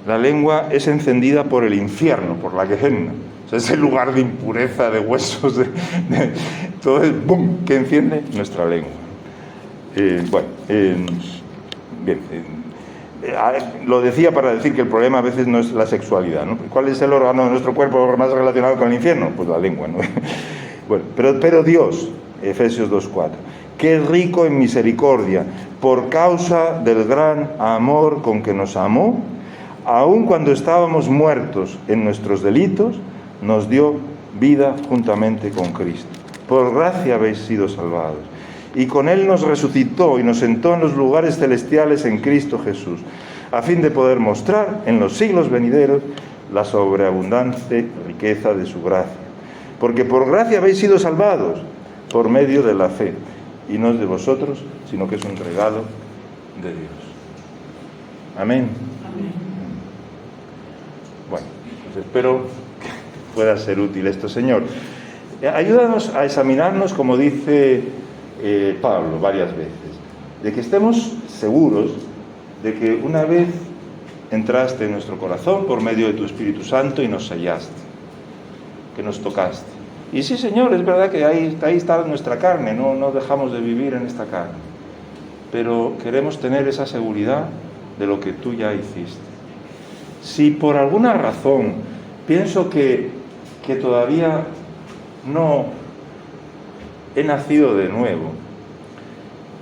[SPEAKER 1] la lengua es encendida por el infierno, por la Gehenna. O sea, es el lugar de impureza, de huesos, todo es ¡bum!, que enciende nuestra lengua. Bien, lo decía para decir que el problema a veces no es la sexualidad, ¿no? ¿Cuál es el órgano de nuestro cuerpo más relacionado con el infierno? Pues la lengua, ¿no? Bueno, pero Dios, Efesios 2:4, que es rico en misericordia, por causa del gran amor con que nos amó, aun cuando estábamos muertos en nuestros delitos, nos dio vida juntamente con Cristo. Por gracia habéis sido salvados. Y con Él nos resucitó y nos sentó en los lugares celestiales en Cristo Jesús, a fin de poder mostrar en los siglos venideros la sobreabundante riqueza de su gracia. Porque por gracia habéis sido salvados, por medio de la fe, y no es de vosotros, sino que es un regalo de Dios. Amén. Bueno, pues espero que pueda ser útil esto, Señor. Ayúdanos a examinarnos, como dice Pablo varias veces, de que estemos seguros de que una vez entraste en nuestro corazón por medio de tu Espíritu Santo y nos sellaste, que nos tocaste. Y sí, Señor, es verdad que ahí está nuestra carne, no dejamos de vivir en esta carne, pero queremos tener esa seguridad de lo que tú ya hiciste. Si por alguna razón pienso que todavía no he nacido de nuevo,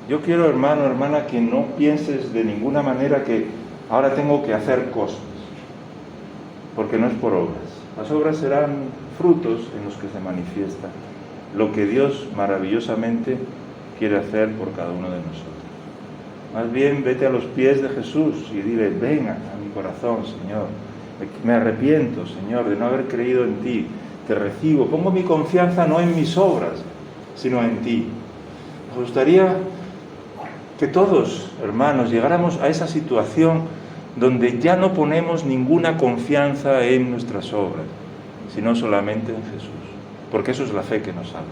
[SPEAKER 1] yo quiero, hermano, hermana, que no pienses de ninguna manera que ahora tengo que hacer cosas, porque no es por obras. Las obras serán frutos en los que se manifiesta lo que Dios maravillosamente quiere hacer por cada uno de nosotros. Más bien, vete a los pies de Jesús y dile: ven a mi corazón, Señor. Me arrepiento, Señor, de no haber creído en ti. Te recibo. Pongo mi confianza no en mis obras, sino en ti. Me gustaría que todos, hermanos, llegáramos a esa situación donde ya no ponemos ninguna confianza en nuestras obras, sino solamente en Jesús, porque eso es la fe que nos salva.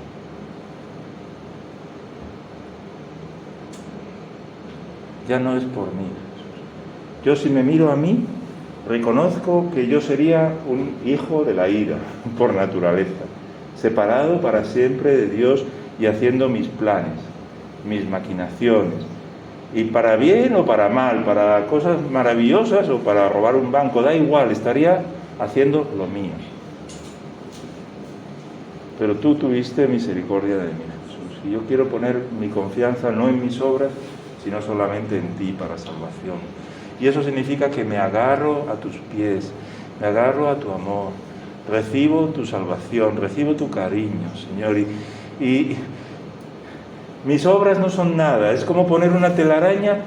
[SPEAKER 1] Ya no es por mí, Jesús. Yo, si me miro a mí, reconozco que yo sería un hijo de la ira, por naturaleza, separado para siempre de Dios y haciendo mis planes, mis maquinaciones, y para bien o para mal, para cosas maravillosas o para robar un banco, da igual, estaría haciendo lo mío. Pero tú tuviste misericordia de mí, Jesús, y yo quiero poner mi confianza no en mis obras, sino solamente en ti para salvación. Y eso significa que me agarro a tus pies, me agarro a tu amor, recibo tu salvación, recibo tu cariño, Señor, y mis obras no son nada, es como poner una telaraña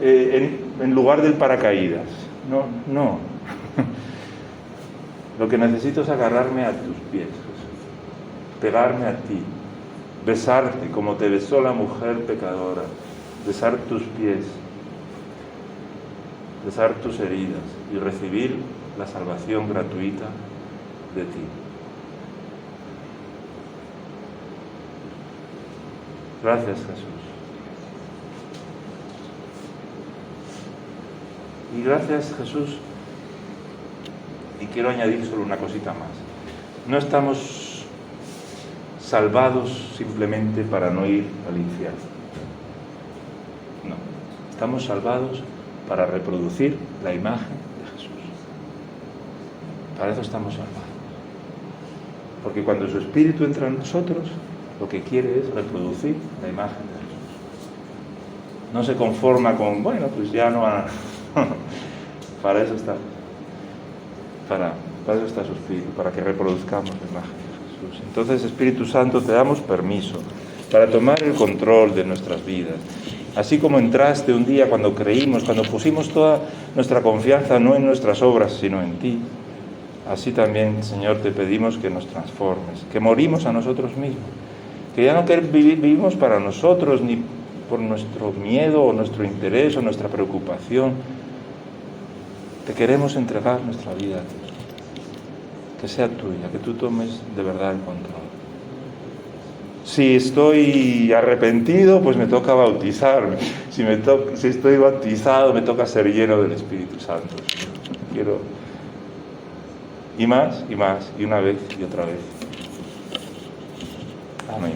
[SPEAKER 1] en lugar del paracaídas. No. Lo que necesito es agarrarme a tus pies, Jesús, pegarme a ti, besarte como te besó la mujer pecadora, besar tus pies, besar tus heridas y recibir la salvación gratuita de ti. Gracias, Jesús. Y gracias, Jesús. Y quiero añadir solo una cosita más. No estamos salvados simplemente para no ir al infierno. No. Estamos salvados para reproducir la imagen de Jesús. Para eso estamos salvados. Porque cuando su Espíritu entra en nosotros, lo que quiere es reproducir la imagen de Jesús. No se conforma con, bueno, pues ya no van a... Para eso está. Para eso está su Espíritu, para que reproduzcamos la imagen de Jesús. Entonces, Espíritu Santo, te damos permiso para tomar el control de nuestras vidas. Así como entraste un día cuando creímos, cuando pusimos toda nuestra confianza no en nuestras obras, sino en ti. Así también, Señor, te pedimos que nos transformes, que morimos a nosotros mismos, que ya no vivimos para nosotros, ni por nuestro miedo o nuestro interés o nuestra preocupación. Te queremos entregar nuestra vida a ti, que sea tuya, que tú tomes de verdad el control. Si estoy arrepentido, pues me toca bautizarme. Si estoy bautizado, me toca ser lleno del Espíritu Santo. Quiero... Y más, y una vez y otra vez. Amén.